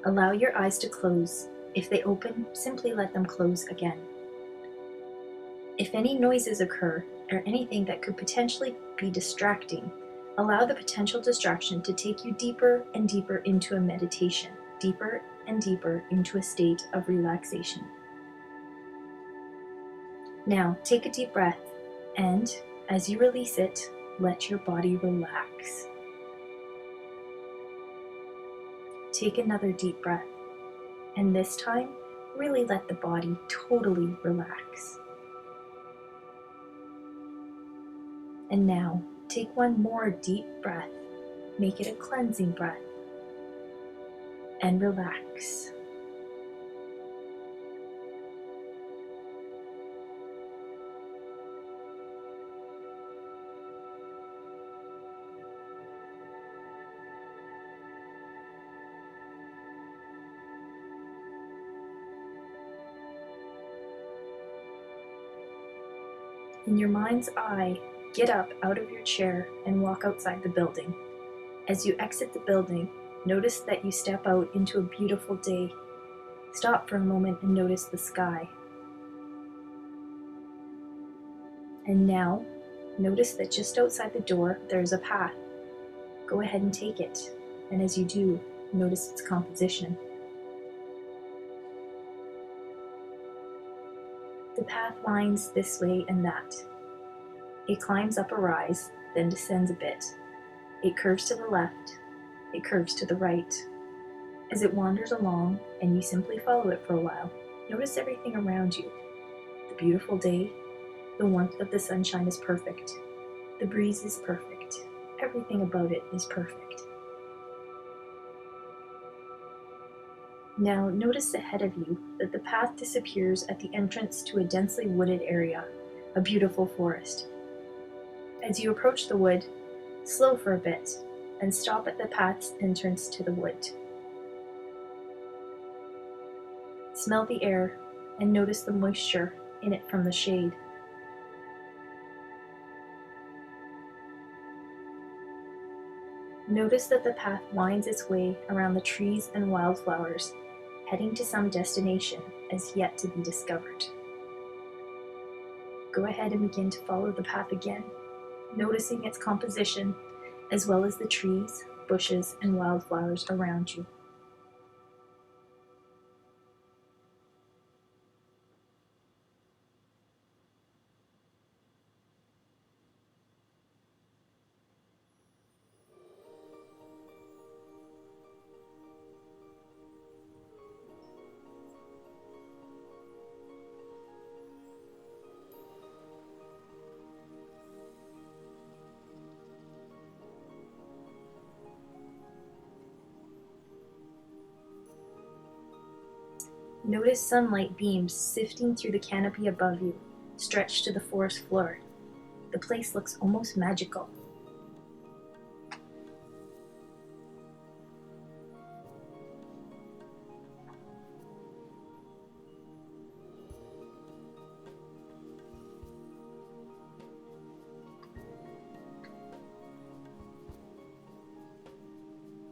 Allow your eyes to close. If they open, simply let them close again. If any noises occur, or anything that could potentially be distracting, allow the potential distraction to take you deeper and deeper into a meditation, deeper and deeper into a state of relaxation. Now, take a deep breath, and as you release it, let your body relax. Take another deep breath, and this time, really let the body totally relax. And now, take one more deep breath, make it a cleansing breath, and relax. In your mind's eye, get up out of your chair and walk outside the building. As you exit the building, notice that you step out into a beautiful day. Stop for a moment and notice the sky. And now, notice that just outside the door, there is a path. Go ahead and take it. And as you do, notice its composition. The path winds this way and that. It climbs up a rise, then descends a bit. It curves to the left. It curves to the right. As it wanders along, and you simply follow it for a while, notice everything around you. The beautiful day, the warmth of the sunshine is perfect. The breeze is perfect. Everything about it is perfect. Now notice ahead of you that the path disappears at the entrance to a densely wooded area, a beautiful forest. As you approach the wood, slow for a bit and stop at the path's entrance to the wood. Smell the air and notice the moisture in it from the shade. Notice that the path winds its way around the trees and wildflowers, heading to some destination as yet to be discovered. Go ahead and begin to follow the path again, noticing its composition as well as the trees, bushes, and wildflowers around you. Notice sunlight beams sifting through the canopy above you, stretched to the forest floor. The place looks almost magical.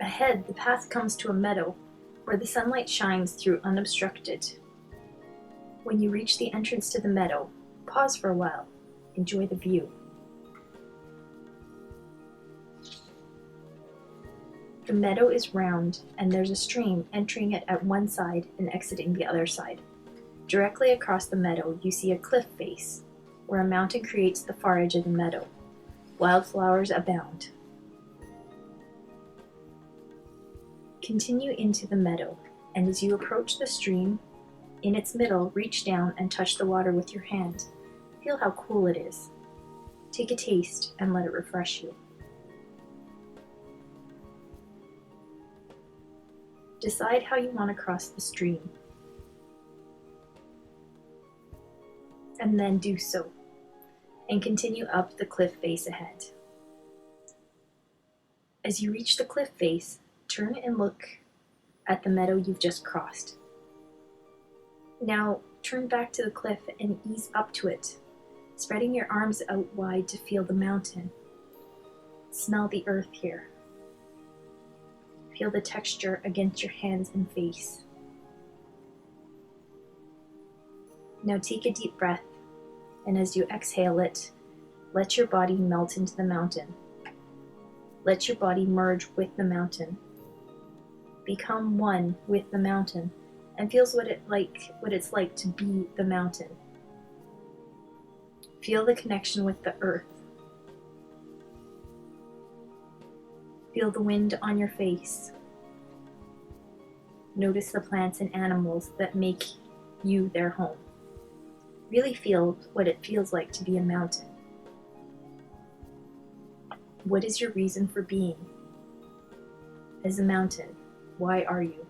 Ahead, the path comes to a meadow, where the sunlight shines through unobstructed. When you reach the entrance to the meadow, pause for a while, enjoy the view. The meadow is round, and there's a stream entering it at one side and exiting the other side. Directly across the meadow, you see a cliff face, where a mountain creates the far edge of the meadow. Wildflowers abound. Continue into the meadow, and as you approach the stream, in its middle, reach down and touch the water with your hand. Feel how cool it is. Take a taste and let it refresh you. Decide how you want to cross the stream, and then do so, and continue up the cliff face ahead. As you reach the cliff face, turn and look at the meadow you've just crossed. Now turn back to the cliff and ease up to it, spreading your arms out wide to feel the mountain. Smell the earth here. Feel the texture against your hands and face. Now take a deep breath, and as you exhale it, let your body melt into the mountain. Let your body merge with the mountain. Become one with the mountain and feels what it's like to be the mountain. Feel the connection with the earth. Feel the wind on your face. Notice the plants and animals that make you their home. Really feel what it feels like to be a mountain. What is your reason for being? As a mountain, why are you?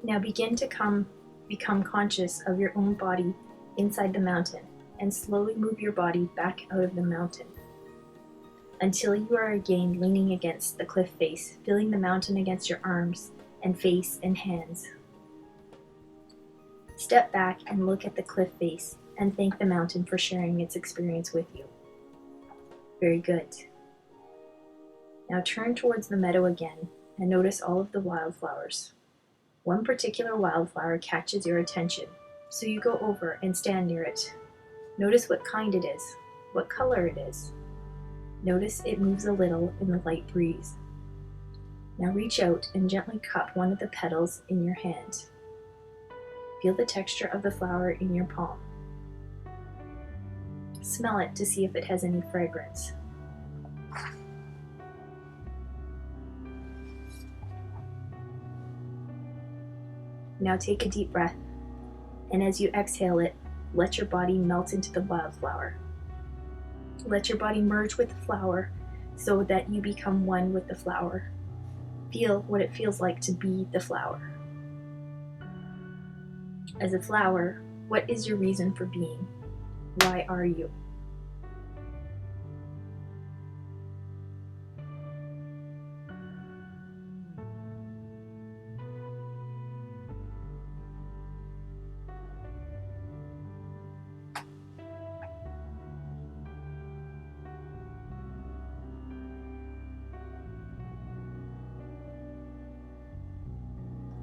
Now begin to become conscious of your own body inside the mountain and slowly move your body back out of the mountain until you are again leaning against the cliff face, feeling the mountain against your arms and face and hands. Step back and look at the cliff face and thank the mountain for sharing its experience with you. Very good. Now turn towards the meadow again and notice all of the wildflowers. One particular wildflower catches your attention, so you go over and stand near it. Notice what kind it is, what color it is. Notice it moves a little in the light breeze. Now reach out and gently cup one of the petals in your hand. Feel the texture of the flower in your palm. Smell it to see if it has any fragrance. Now take a deep breath, and as you exhale it, let your body melt into the wildflower. Let your body merge with the flower so that you become one with the flower. Feel what it feels like to be the flower. As a flower, what is your reason for being? Why are you?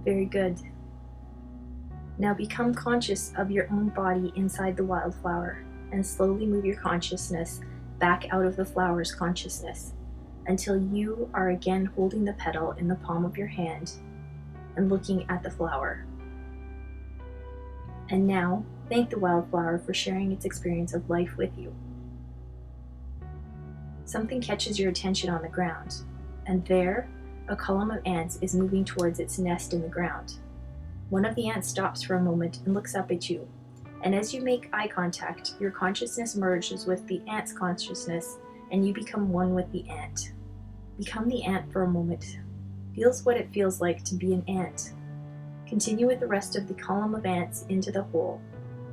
Very good. Now become conscious of your own body inside the wildflower and slowly move your consciousness back out of the flower's consciousness until you are again holding the petal in the palm of your hand and looking at the flower. And now thank the wildflower for sharing its experience of life with you. Something catches your attention on the ground, and there, a column of ants is moving towards its nest in the ground. One of the ants stops for a moment and looks up at you, and as you make eye contact, your consciousness merges with the ant's consciousness, and you become one with the ant. Become the ant for a moment. Feels what it feels like to be an ant. Continue with the rest of the column of ants into the hole,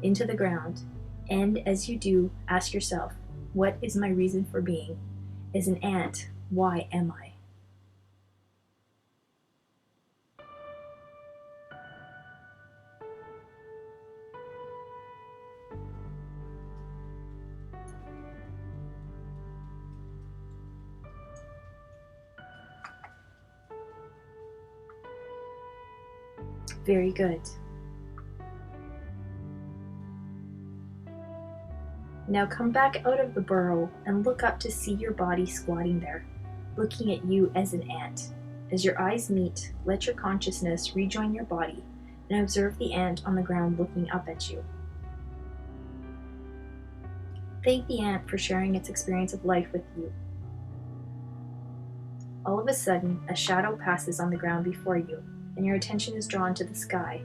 into the ground, and as you do, ask yourself, what is my reason for being? As an ant, why am I? Very good. Now come back out of the burrow and look up to see your body squatting there, looking at you as an ant. As your eyes meet, let your consciousness rejoin your body and observe the ant on the ground looking up at you. Thank the ant for sharing its experience of life with you. All of a sudden, a shadow passes on the ground before you, and your attention is drawn to the sky.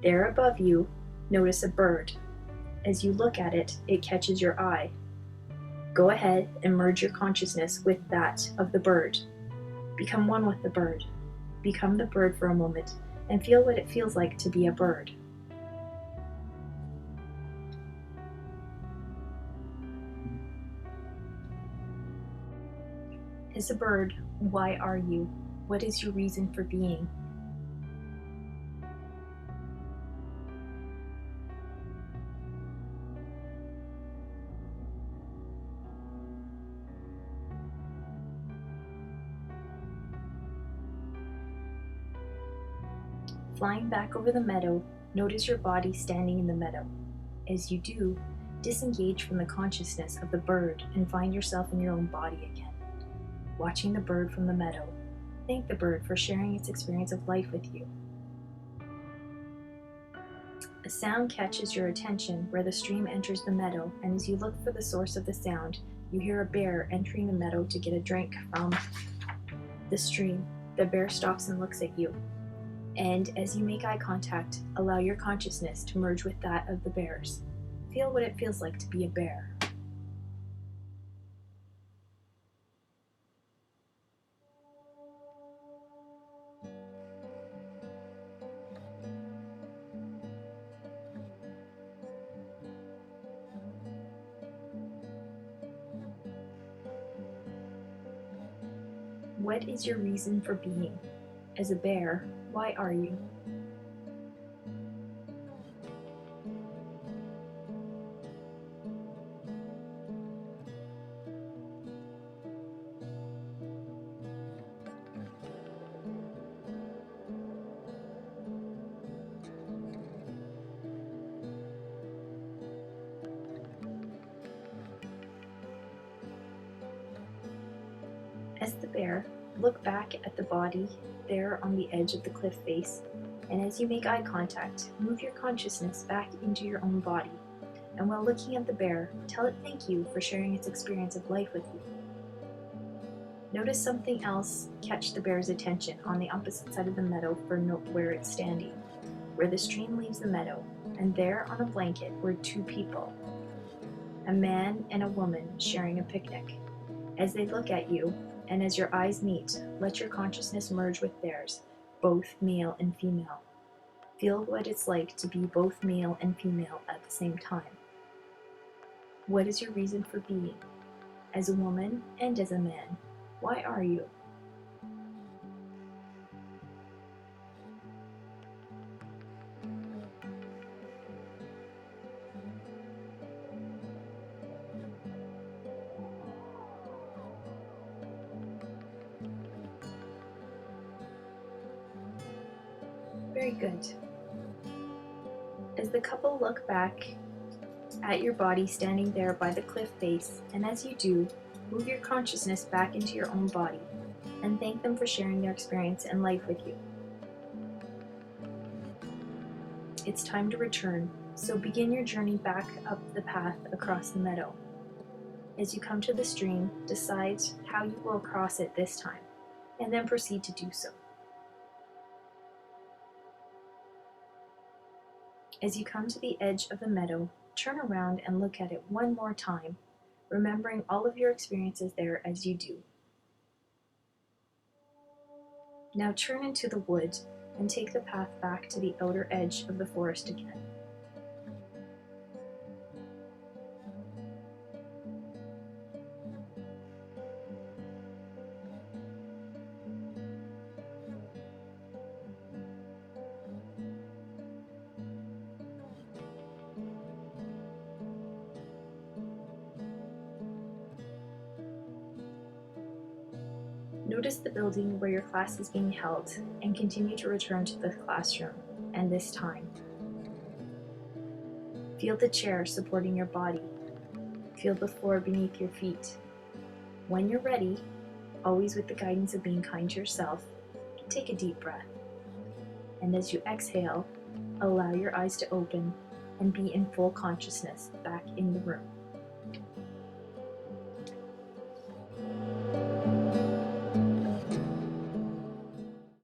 There above you, notice a bird. As you look at it, it catches your eye. Go ahead and merge your consciousness with that of the bird. Become one with the bird. Become the bird for a moment and feel what it feels like to be a bird. As a bird, why are you? What is your reason for being? Flying back over the meadow, notice your body standing in the meadow. As you do, disengage from the consciousness of the bird and find yourself in your own body again. Watching the bird from the meadow, thank the bird for sharing its experience of life with you. A sound catches your attention where the stream enters the meadow, and as you look for the source of the sound, you hear a bear entering the meadow to get a drink from the stream. The bear stops and looks at you. And as you make eye contact, allow your consciousness to merge with that of the bear's. Feel what it feels like to be a bear. What is your reason for being? As a bear, why are you? As the bear, look back at the body there on the edge of the cliff face, and as you make eye contact, move your consciousness back into your own body. And while looking at the bear, tell it thank you for sharing its experience of life with you. Notice something else catch the bear's attention on the opposite side of the meadow for where it's standing, where the stream leaves the meadow, and there on a blanket were two people, a man and a woman sharing a picnic. As they look at you, and as your eyes meet, let your consciousness merge with theirs, both male and female. Feel what it's like to be both male and female at the same time. What is your reason for being? As a woman and as a man, why are you? Very good. As the couple look back at your body standing there by the cliff face, and as you do, move your consciousness back into your own body and thank them for sharing their experience and life with you. It's time to return, so begin your journey back up the path across the meadow. As you come to the stream, decide how you will cross it this time, and then proceed to do so. As you come to the edge of the meadow, turn around and look at it one more time, remembering all of your experiences there as you do. Now turn into the wood and take the path back to the outer edge of the forest again. Notice the building where your class is being held and continue to return to the classroom, and this time. Feel the chair supporting your body. Feel the floor beneath your feet. When you're ready, always with the guidance of being kind to yourself, take a deep breath. And as you exhale, allow your eyes to open and be in full consciousness back in the room.